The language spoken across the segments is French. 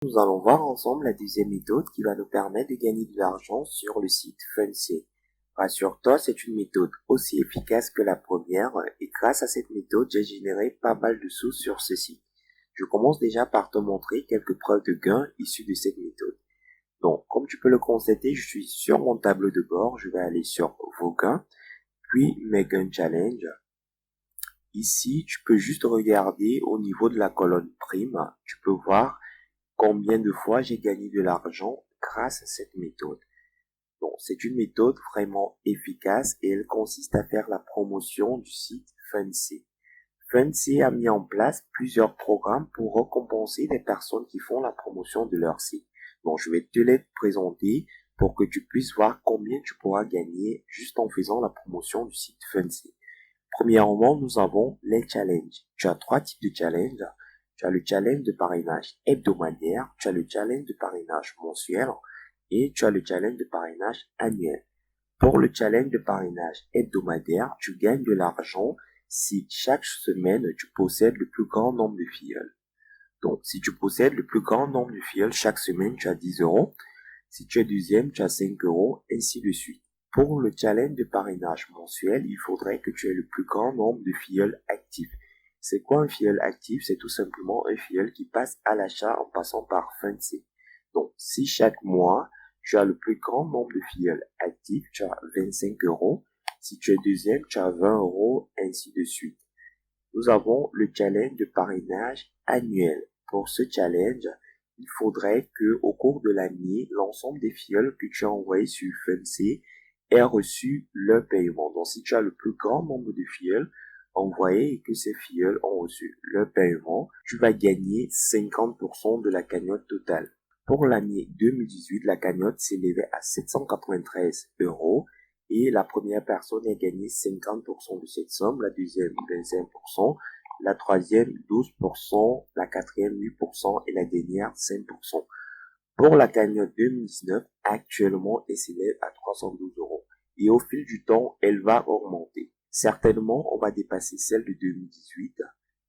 Nous allons voir ensemble la deuxième méthode qui va nous permettre de gagner de l'argent sur le site Fundsy. Rassure-toi, c'est une méthode aussi efficace que la première et grâce à cette méthode, j'ai généré pas mal de sous sur ce site. Je commence déjà par te montrer quelques preuves de gains issues de cette méthode. Donc, comme tu peux le constater, je suis sur mon tableau de bord. Je vais aller sur vos gains, puis mes gains challenge. Ici, tu peux juste regarder au niveau de la colonne prime. Tu peux voir combien de fois j'ai gagné de l'argent grâce à cette méthode. Donc, c'est une méthode vraiment efficace et elle consiste à faire la promotion du site Fundsy. Fundsy a mis en place plusieurs programmes pour récompenser les personnes qui font la promotion de leur site. Donc, je vais te les présenter pour que tu puisses voir combien tu pourras gagner juste en faisant la promotion du site Fundsy. Premièrement, nous avons les challenges. Tu as trois types de challenges. Tu as le challenge de parrainage hebdomadaire, tu as le challenge de parrainage mensuel et tu as le challenge de parrainage annuel. Pour le challenge de parrainage hebdomadaire, tu gagnes de l'argent si chaque semaine tu possèdes le plus grand nombre de filleuls. Donc, si tu possèdes le plus grand nombre de filleuls chaque semaine, tu as 10 euros. Si tu es deuxième, tu as 5 euros, ainsi de suite. Pour le challenge de parrainage mensuel, il faudrait que tu aies le plus grand nombre de filleuls actifs. C'est quoi un filleul actif? C'est tout simplement un filleul qui passe à l'achat en passant par Fundsy. Donc, si chaque mois, tu as le plus grand nombre de filleuls actifs, tu as 25 euros. Si tu es deuxième, tu as 20 euros, ainsi de suite. Nous avons le challenge de parrainage annuel. Pour ce challenge, il faudrait que, au cours de l'année, l'ensemble des filleuls que tu as envoyés sur Fundsy aient reçu leur paiement. Donc, si tu as le plus grand nombre de filleuls envoyés et que ces filleuls ont reçu leur paiement, tu vas gagner 50% de la cagnotte totale. Pour l'année 2018, la cagnotte s'élevait à 793 euros et la première personne a gagné 50% de cette somme, la deuxième 25%, la troisième 12%, la quatrième 8% et la dernière 5%. Pour la cagnotte 2019, actuellement, elle s'élève à 312 euros. Et au fil du temps, elle va augmenter. Certainement, on va dépasser celle de 2018.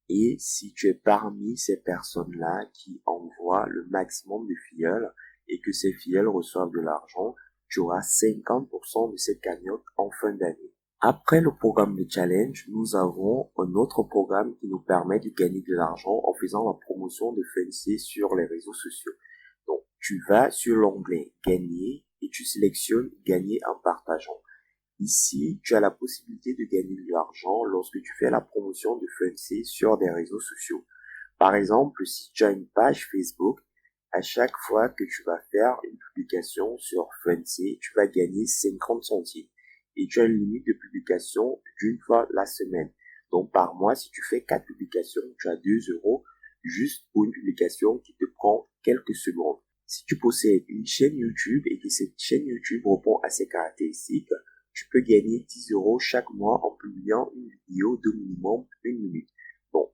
Et si tu es parmi ces personnes-là qui envoient le maximum de filleuls et que ces filleuls reçoivent de l'argent, tu auras 50% de cette cagnotte en fin d'année. Après le programme de challenge, nous avons un autre programme qui nous permet de gagner de l'argent en faisant la promotion de Fundsy sur les réseaux sociaux. Donc, tu vas sur l'onglet gagner et tu sélectionnes gagner en partageant. Ici, tu as la possibilité de gagner de l'argent lorsque tu fais la promotion de Fundsy sur des réseaux sociaux. Par exemple, si tu as une page Facebook, à chaque fois que tu vas faire une publication sur Fundsy, tu vas gagner 50 centimes. Et tu as une limite de publication d'une fois la semaine. Donc, par mois, si tu fais 4 publications, tu as 2 euros juste pour une publication qui te prend quelques secondes. Si tu possèdes une chaîne YouTube et que cette chaîne YouTube répond à ces caractéristiques, tu peux gagner 10 euros chaque mois en publiant une vidéo de minimum 1 minute. Bon,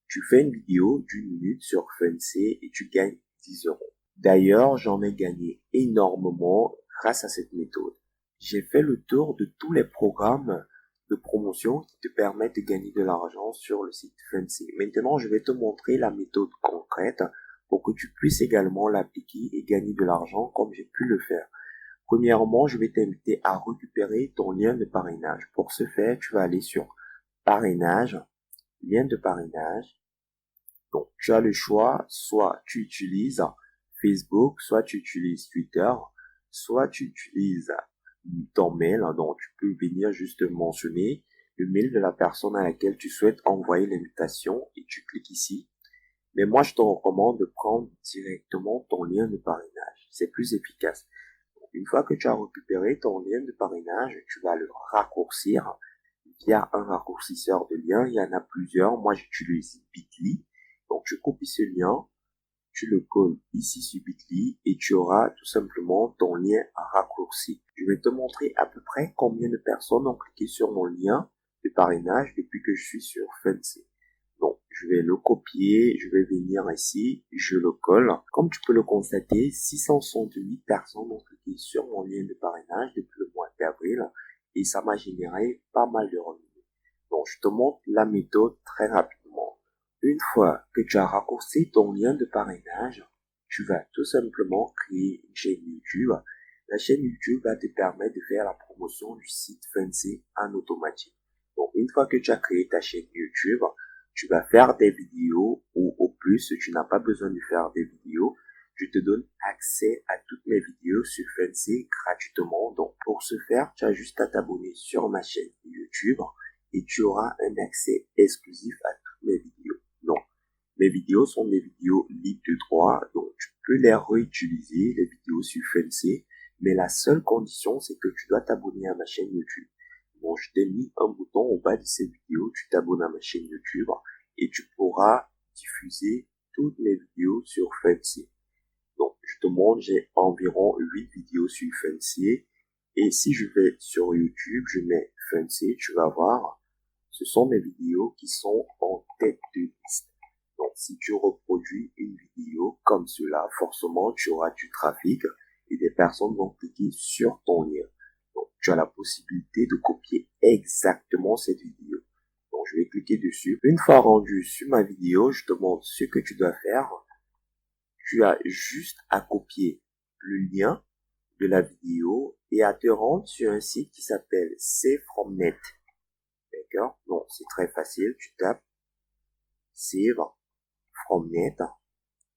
tu fais une vidéo d'1 minute sur Fundsy et tu gagnes 10 euros. D'ailleurs, j'en ai gagné énormément grâce à cette méthode. J'ai fait le tour de tous les programmes de promotion qui te permettent de gagner de l'argent sur le site Fundsy. Maintenant, je vais te montrer la méthode concrète pour que tu puisses également l'appliquer et gagner de l'argent comme j'ai pu le faire. Premièrement, je vais t'inviter à récupérer ton lien de parrainage. Pour ce faire, tu vas aller sur parrainage, lien de parrainage. Donc, tu as le choix, soit tu utilises Facebook, soit tu utilises Twitter, soit tu utilises ton mail. Donc, tu peux venir juste mentionner le mail de la personne à laquelle tu souhaites envoyer l'invitation et tu cliques ici. Mais moi, je te recommande de prendre directement ton lien de parrainage. C'est plus efficace. Une fois que tu as récupéré ton lien de parrainage, tu vas le raccourcir via un raccourcisseur de lien. Il y en a plusieurs. Moi, j'utilise Bitly. Donc, tu copies ce lien, tu le colles ici sur Bitly et tu auras tout simplement ton lien raccourci. Je vais te montrer à peu près combien de personnes ont cliqué sur mon lien de parrainage depuis que je suis sur Fundsy. Donc, je vais le copier, je vais venir ici, je le colle. Comme tu peux le constater, 668 personnes ont cliqué sur mon lien de parrainage depuis le mois d'avril et ça m'a généré pas mal de revenus. Donc, je te montre la méthode très rapidement. Une fois que tu as raccourci ton lien de parrainage, tu vas tout simplement créer une chaîne YouTube. La chaîne YouTube va te permettre de faire la promotion du site Funcy en automatique. Donc, une fois que tu as créé ta chaîne YouTube, tu vas faire des vidéos ou au plus, tu n'as pas besoin de faire des vidéos. Je te donne accès à toutes mes vidéos sur Funcy gratuitement. Donc, pour ce faire, tu as juste à t'abonner sur ma chaîne YouTube et tu auras un accès exclusif à toutes mes vidéos. Donc, mes vidéos sont des vidéos libres de droit, donc tu peux les réutiliser, les vidéos sur Funcy, mais la seule condition, c'est que tu dois t'abonner à ma chaîne YouTube. Bon, je t'ai mis un bouton au bas de cette vidéo, tu t'abonnes à ma chaîne YouTube et tu pourras diffuser toutes mes vidéos sur Funcy. Donc, je te montre, j'ai environ 8 vidéos sur Funcy. Et si je vais sur YouTube, je mets Funcy, tu vas voir, ce sont mes vidéos qui sont en tête de liste. Donc, si tu reproduis une vidéo comme cela, forcément, tu auras du trafic et des personnes vont cliquer sur ton lien. Donc, tu as la possibilité de copier exactement cette vidéo. Donc, je vais cliquer dessus. Une fois rendu sur ma vidéo, je te montre ce que tu dois faire. Tu as juste à copier le lien de la vidéo et à te rendre sur un site qui s'appelle SaveFromNet. D'accord? Donc, c'est très facile. Tu tapes SaveFromNet.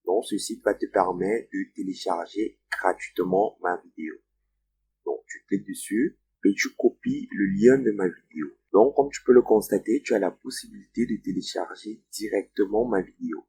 Donc, ce site va te permettre de télécharger gratuitement ma vidéo. Donc, tu cliques dessus et tu copies le lien de ma vidéo. Donc, comme tu peux le constater, tu as la possibilité de télécharger directement ma vidéo.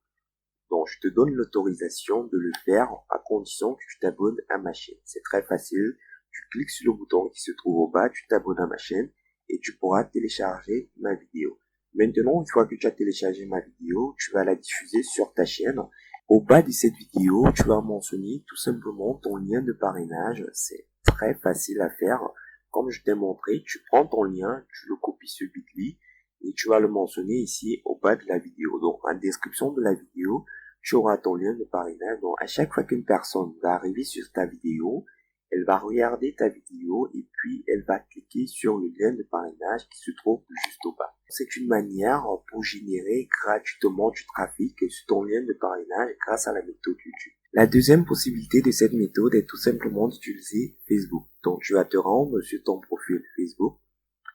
Donc, je te donne l'autorisation de le faire à condition que tu t'abonnes à ma chaîne. C'est très facile. Tu cliques sur le bouton qui se trouve au bas, tu t'abonnes à ma chaîne et tu pourras télécharger ma vidéo. Maintenant, une fois que tu as téléchargé ma vidéo, tu vas la diffuser sur ta chaîne. Au bas de cette vidéo, tu vas mentionner tout simplement ton lien de parrainage. C'est très facile à faire. Comme je t'ai montré, tu prends ton lien, tu le copies sur Bitly et tu vas le mentionner ici au bas de la vidéo. Donc, en description de la vidéo, tu auras ton lien de parrainage. Donc, à chaque fois qu'une personne va arriver sur ta vidéo, elle va regarder ta vidéo et puis elle va cliquer sur le lien de parrainage qui se trouve juste au bas. C'est une manière pour générer gratuitement du trafic sur ton lien de parrainage grâce à la méthode YouTube. La deuxième possibilité de cette méthode est tout simplement d'utiliser Facebook. Donc, tu vas te rendre sur ton profil Facebook.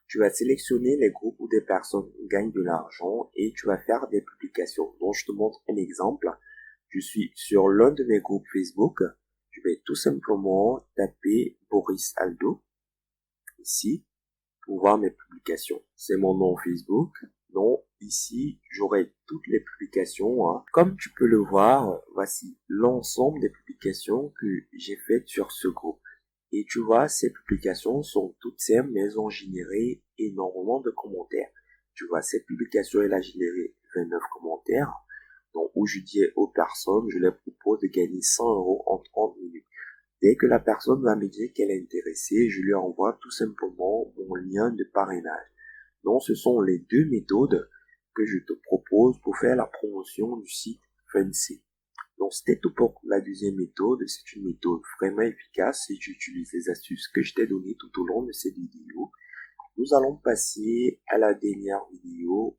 Tu vas sélectionner les groupes où des personnes gagnent de l'argent et tu vas faire des publications. Donc, je te montre un exemple. Je suis sur l'un de mes groupes Facebook. Je vais tout simplement taper Boris Aldo ici pour voir mes publications. C'est mon nom Facebook. Donc, ici, j'aurai toutes les publications. Comme tu peux le voir, voici l'ensemble des publications que j'ai faites sur ce groupe. Et tu vois, ces publications sont toutes simples, mais elles ont généré énormément de commentaires. Tu vois, cette publication, elle a généré 29 commentaires. Donc, où je dis aux personnes, je leur propose de gagner 100 € en 30 minutes. Dès que la personne va me dire qu'elle est intéressée, je lui envoie tout simplement mon lien de parrainage. Donc, ce sont les deux méthodes que je te propose pour faire la promotion du site Funcy. Donc, c'était tout pour la deuxième méthode. C'est une méthode vraiment efficace si tu utilises les astuces que je t'ai données tout au long de cette vidéo. Nous allons passer à la dernière vidéo